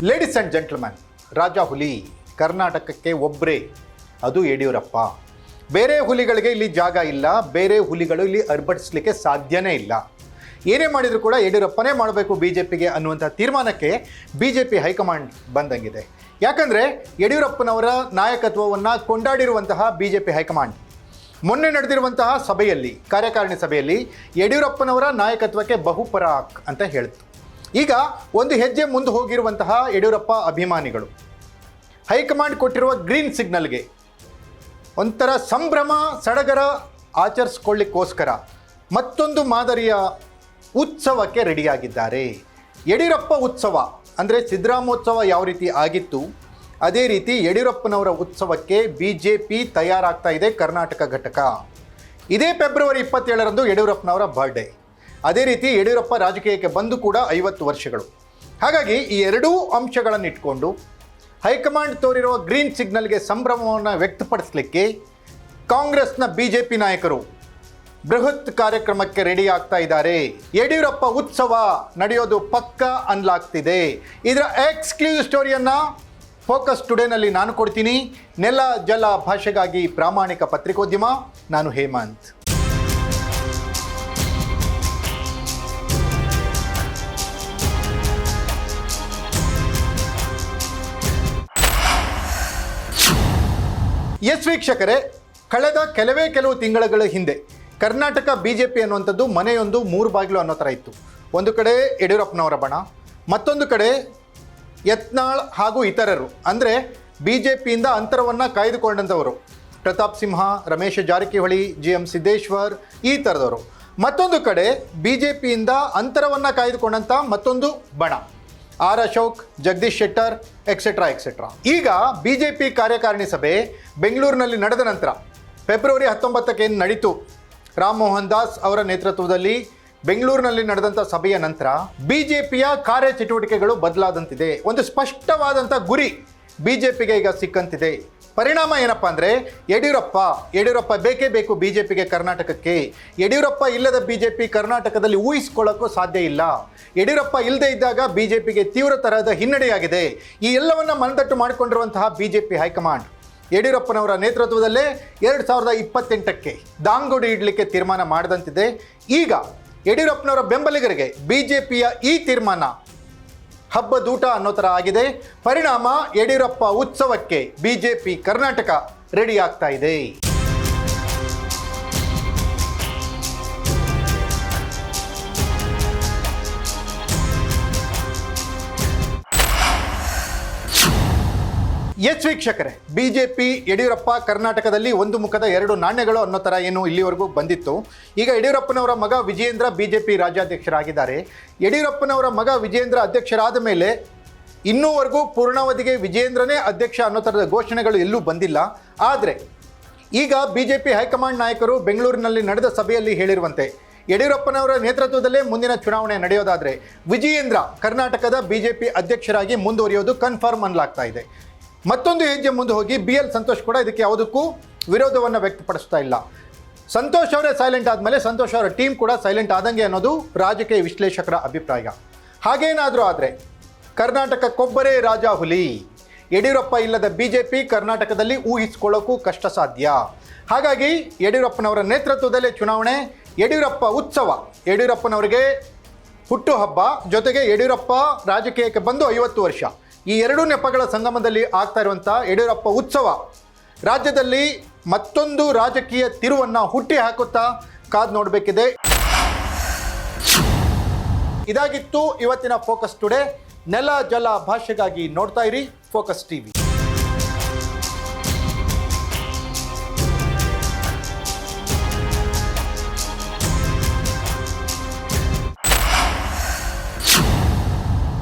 Ladies and gentleman, ರಾಜ ಹುಲಿ ಕರ್ನಾಟಕಕ್ಕೆ ಒಬ್ಬರೇ, ಅದು ಯಡಿಯೂರಪ್ಪ. ಬೇರೆ ಹುಲಿಗಳಿಗೆ ಇಲ್ಲಿ ಜಾಗ ಇಲ್ಲ, ಬೇರೆ ಹುಲಿಗಳು ಇಲ್ಲಿ ಅರ್ಭಟಿಸಲಿಕ್ಕೆ ಸಾಧ್ಯನೇ ಇಲ್ಲ. ಏನೇ ಮಾಡಿದರೂ ಕೂಡ ಯಡಿಯೂರಪ್ಪನೇ ಮಾಡಬೇಕು ಬಿ ಜೆ ಪಿಗೆ ಅನ್ನುವಂಥ ತೀರ್ಮಾನಕ್ಕೆ ಬಿ ಜೆ ಪಿ ಹೈಕಮಾಂಡ್ ಬಂದಂಗಿದೆ. ಯಾಕಂದರೆ ಯಡಿಯೂರಪ್ಪನವರ ನಾಯಕತ್ವವನ್ನು ಕೊಂಡಾಡಿರುವಂತಹ ಬಿ ಜೆ ಪಿ ಹೈಕಮಾಂಡ್ ಮೊನ್ನೆ ನಡೆದಿರುವಂತಹ ಸಭೆಯಲ್ಲಿ, ಕಾರ್ಯಕಾರಿಣಿ ಸಭೆಯಲ್ಲಿ ಯಡಿಯೂರಪ್ಪನವರ ನಾಯಕತ್ವಕ್ಕೆ ಬಹುಪರಾಕ್ ಅಂತ ಹೇಳಿತು. ಈಗ ಒಂದು ಹೆಜ್ಜೆ ಮುಂದೆ ಹೋಗಿರುವಂತಹ ಯಡಿಯೂರಪ್ಪ ಅಭಿಮಾನಿಗಳು ಹೈಕಮಾಂಡ್ ಕೊಟ್ಟಿರುವ ಗ್ರೀನ್ ಸಿಗ್ನಲ್ಗೆ ಒಂಥರ ಸಂಭ್ರಮ ಸಡಗರ ಆಚರಿಸ್ಕೊಳ್ಳಿಕ್ಕೋಸ್ಕರ ಮತ್ತೊಂದು ಮಾದರಿಯ ಉತ್ಸವಕ್ಕೆ ರೆಡಿಯಾಗಿದ್ದಾರೆ. ಯಡಿಯೂರಪ್ಪ ಉತ್ಸವ ಅಂದರೆ ಸಿದ್ದರಾಮೋತ್ಸವ ಯಾವ ರೀತಿ ಆಗಿತ್ತು, ಅದೇ ರೀತಿ ಯಡಿಯೂರಪ್ಪನವರ ಉತ್ಸವಕ್ಕೆ ಬಿ ಜೆ ಪಿ ತಯಾರಾಗ್ತಾ ಇದೆ. ಕರ್ನಾಟಕ ಘಟಕ ಇದೇ ಫೆಬ್ರವರಿ 27ರಂದು ಯಡಿಯೂರಪ್ಪನವರ ಬರ್ಡೇ. ಅದೇ ರೀತಿ ಯಡಿಯೂರಪ್ಪ ರಾಜಕೀಯಕ್ಕೆ ಬಂದು ಕೂಡ 50 ವರ್ಷಗಳು. ಹಾಗಾಗಿ ಈ ಎರಡೂ ಅಂಶಗಳನ್ನು ಇಟ್ಕೊಂಡು ಹೈಕಮಾಂಡ್ ತೋರಿರುವ ಗ್ರೀನ್ ಸಿಗ್ನಲ್ಗೆ ಸಂಭ್ರಮವನ್ನು ವ್ಯಕ್ತಪಡಿಸಲಿಕ್ಕೆ ಕಾಂಗ್ರೆಸ್ನ ಬಿ ಜೆ ಪಿ ನಾಯಕರು ಬೃಹತ್ ಕಾರ್ಯಕ್ರಮಕ್ಕೆ ರೆಡಿ ಆಗ್ತಾ ಇದ್ದಾರೆ. ಯಡಿಯೂರಪ್ಪ ಉತ್ಸವ ನಡೆಯೋದು ಪಕ್ಕ ಅನ್ಲಾಗ್ತಿದೆ. ಇದರ ಎಕ್ಸ್ಕ್ಲೂಸಿವ್ ಸ್ಟೋರಿಯನ್ನು ಫೋಕಸ್ ಟುಡೇನಲ್ಲಿ ನಾನು ಕೊಡ್ತೀನಿ. ನೆಲ ಜಲ ಭಾಷೆಗಾಗಿ ಪ್ರಾಮಾಣಿಕ ಪತ್ರಿಕೋದ್ಯಮ, ನಾನು ಹೇಮಂತ್. ಎಸ್ ವೀಕ್ಷಕರೇ, ಕಳೆದ ಕೆಲವು ತಿಂಗಳ ಹಿಂದೆ ಕರ್ನಾಟಕ ಬಿ ಜೆ ಪಿ ಅನ್ನುವಂಥದ್ದು ಮನೆಯೊಂದು 3 ಬಾಗಿಲು ಅನ್ನೋ ಥರ ಇತ್ತು. ಒಂದು ಕಡೆ ಯಡಿಯೂರಪ್ಪನವರ ಬಣ, ಮತ್ತೊಂದು ಕಡೆ ಯತ್ನಾಳ್ ಹಾಗೂ ಇತರರು, ಅಂದರೆ ಬಿ ಜೆ ಪಿಯಿಂದ ಅಂತರವನ್ನು ಕಾಯ್ದುಕೊಂಡಂಥವರು ಪ್ರತಾಪ್ ಸಿಂಹ, ರಮೇಶ ಜಾರಕಿಹೊಳಿ, ಜಿ ಎಂ ಸಿದ್ದೇಶ್ವರ್ ಈ ಥರದವರು. ಮತ್ತೊಂದು ಕಡೆ ಬಿ ಜೆ ಪಿಯಿಂದ ಅಂತರವನ್ನು ಕಾಯ್ದುಕೊಂಡಂಥ ಮತ್ತೊಂದು ಬಣ ಆರ್ ಅಶೋಕ್, ಜಗದೀಶ್ ಶೆಟ್ಟರ್ ಎಕ್ಸೆಟ್ರಾ. ಈಗ ಬಿ ಜೆ ಪಿ ಕಾರ್ಯಕಾರಿಣಿ ಸಭೆ ಬೆಂಗಳೂರಿನಲ್ಲಿ ನಡೆದ ನಂತರ ಫೆಬ್ರವರಿ 19ಕ್ಕೆ ಏನು ನಡೀತು, ರಾಮ್ ಮೋಹನ್ ದಾಸ್ ಅವರ ನೇತೃತ್ವದಲ್ಲಿ ಬೆಂಗಳೂರಿನಲ್ಲಿ ನಡೆದಂಥ ಸಭೆಯ ನಂತರ ಬಿ ಜೆ ಪಿಯ ಕಾರ್ಯಚಟುವಟಿಕೆಗಳು ಬದಲಾದಂತಿದೆ. ಒಂದು ಸ್ಪಷ್ಟವಾದಂಥ ಗುರಿ ಬಿ ಜೆ ಪಿಗೆ ಈಗ ಸಿಕ್ಕಂತಿದೆ. ಪರಿಣಾಮ ಏನಪ್ಪ ಅಂದರೆ ಯಡಿಯೂರಪ್ಪ ಬೇಕೇ ಬೇಕು ಬಿ ಜೆ ಪಿಗೆ, ಕರ್ನಾಟಕಕ್ಕೆ. ಯಡಿಯೂರಪ್ಪ ಇಲ್ಲದ ಬಿ ಜೆ ಪಿ ಕರ್ನಾಟಕದಲ್ಲಿ ಊಹಿಸ್ಕೊಳ್ಳೋಕ್ಕೂ ಸಾಧ್ಯ ಇಲ್ಲ. ಯಡಿಯೂರಪ್ಪ ಇಲ್ಲದೆ ಇದ್ದಾಗ ಬಿ ಜೆ ಪಿಗೆ ತೀವ್ರ ತರಹದ ಹಿನ್ನಡೆಯಾಗಿದೆ. ಈ ಎಲ್ಲವನ್ನು ಮನದಟ್ಟು ಮಾಡಿಕೊಂಡಿರುವಂತಹ ಬಿ ಜೆ ಪಿ ಹೈಕಮಾಂಡ್ ಯಡಿಯೂರಪ್ಪನವರ ನೇತೃತ್ವದಲ್ಲೇ 2028ಕ್ಕೆ ದಾಂಗೋಡಿ ಇಡಲಿಕ್ಕೆ ತೀರ್ಮಾನ ಮಾಡಿದಂತಿದೆ. ಈಗ ಯಡಿಯೂರಪ್ಪನವರ ಬೆಂಬಲಿಗರಿಗೆ ಬಿ ಜೆ ಪಿಯ ಈ ತೀರ್ಮಾನ ಹಬ್ಬದೂಟ ಅನ್ನೋ ಥರ ಆಗಿದೆ. ಪರಿಣಾಮ ಯಡಿಯೂರಪ್ಪ ಉತ್ಸವಕ್ಕೆ B J P Karnataka ready ಆಗ್ತಾ ಇದೆ. ಎಸ್ ವೀಕ್ಷಕರೇ, ಬಿ ಜೆ ಪಿ ಯಡಿಯೂರಪ್ಪ ಕರ್ನಾಟಕದಲ್ಲಿ ಒಂದು ಮುಖದ 2 ನಾಣ್ಯಗಳು ಅನ್ನೋ ಥರ ಏನು ಇಲ್ಲಿವರೆಗೂ ಬಂದಿತ್ತು. ಈಗ ಯಡಿಯೂರಪ್ಪನವರ ಮಗ ವಿಜಯೇಂದ್ರ ಬಿ ಜೆ ಪಿ ರಾಜ್ಯಾಧ್ಯಕ್ಷರಾಗಿದ್ದಾರೆ. ಯಡಿಯೂರಪ್ಪನವರ ಮಗ ವಿಜಯೇಂದ್ರ ಅಧ್ಯಕ್ಷರಾದ ಮೇಲೆ ಇನ್ನೂವರೆಗೂ ಪೂರ್ಣಾವಧಿಗೆ ವಿಜಯೇಂದ್ರನೇ ಅಧ್ಯಕ್ಷ ಅನ್ನೋ ಥರದ ಘೋಷಣೆಗಳು ಎಲ್ಲೂ ಬಂದಿಲ್ಲ. ಆದರೆ ಈಗ ಬಿ ಜೆ ಪಿ ಹೈಕಮಾಂಡ್ ನಾಯಕರು ಬೆಂಗಳೂರಿನಲ್ಲಿ ನಡೆದ ಸಭೆಯಲ್ಲಿ ಹೇಳಿರುವಂತೆ ಯಡಿಯೂರಪ್ಪನವರ ನೇತೃತ್ವದಲ್ಲೇ ಮುಂದಿನ ಚುನಾವಣೆ ನಡೆಯೋದಾದರೆ ವಿಜಯೇಂದ್ರ ಕರ್ನಾಟಕದ ಬಿ ಜೆ ಪಿ ಅಧ್ಯಕ್ಷರಾಗಿ ಮುಂದುವರಿಯೋದು ಕನ್ಫರ್ಮ್ ಅನ್ನಲಾಗ್ತಾ ಇದೆ. ಮತ್ತೊಂದು ಹೆಜ್ಜೆ ಮುಂದೆ ಹೋಗಿ ಬಿ ಎಲ್ ಸಂತೋಷ್ ಕೂಡ ಇದಕ್ಕೆ ಯಾವುದಕ್ಕೂ ವಿರೋಧವನ್ನು ವ್ಯಕ್ತಪಡಿಸ್ತಾ ಇಲ್ಲ. ಸಂತೋಷ್ ಅವರೇ ಸೈಲೆಂಟ್ ಆದಮೇಲೆ ಸಂತೋಷ್ ಅವರ ಟೀಮ್ ಕೂಡ ಸೈಲೆಂಟ್ ಆದಂಗೆ ಅನ್ನೋದು ರಾಜಕೀಯ ವಿಶ್ಲೇಷಕರ ಅಭಿಪ್ರಾಯ. ಹಾಗೇನಾದರೂ ಆದರೆ ಕರ್ನಾಟಕಕ್ಕೊಬ್ಬರೇ ರಾಜ ಹುಲಿ, ಯಡಿಯೂರಪ್ಪ ಇಲ್ಲದ ಬಿ ಜೆ ಪಿ ಕರ್ನಾಟಕದಲ್ಲಿ ಊಹಿಸ್ಕೊಳ್ಳೋಕ್ಕೂ ಕಷ್ಟ ಸಾಧ್ಯ. ಹಾಗಾಗಿ ಯಡಿಯೂರಪ್ಪನವರ ನೇತೃತ್ವದಲ್ಲೇ ಚುನಾವಣೆ, ಯಡಿಯೂರಪ್ಪ ಉತ್ಸವ, ಯಡಿಯೂರಪ್ಪನವರಿಗೆ ಹುಟ್ಟುಹಬ್ಬ, ಜೊತೆಗೆ ಯಡಿಯೂರಪ್ಪ ರಾಜಕೀಯಕ್ಕೆ ಬಂದು 50 ವರ್ಷ, ಈ ಎರಡೂ ನೆಪಗಳ ಸಂಗಮದಲ್ಲಿ ಆಗ್ತಾ ಇರುವಂಥ ಯಡಿಯೂರಪ್ಪ ಉತ್ಸವ ರಾಜ್ಯದಲ್ಲಿ ಮತ್ತೊಂದು ರಾಜಕೀಯ ತಿರುವನ್ನು ಹುಟ್ಟಿ ಹಾಕುತ್ತಾ ಕಾದು ನೋಡಬೇಕಿದೆ. ಇದಾಗಿತ್ತು ಇವತ್ತಿನ ಫೋಕಸ್ ಟುಡೇ. ನೆಲ ಜಲ ಭಾಷೆಗಾಗಿ ನೋಡ್ತಾ ಇರಿ ಫೋಕಸ್ ಟಿವಿ.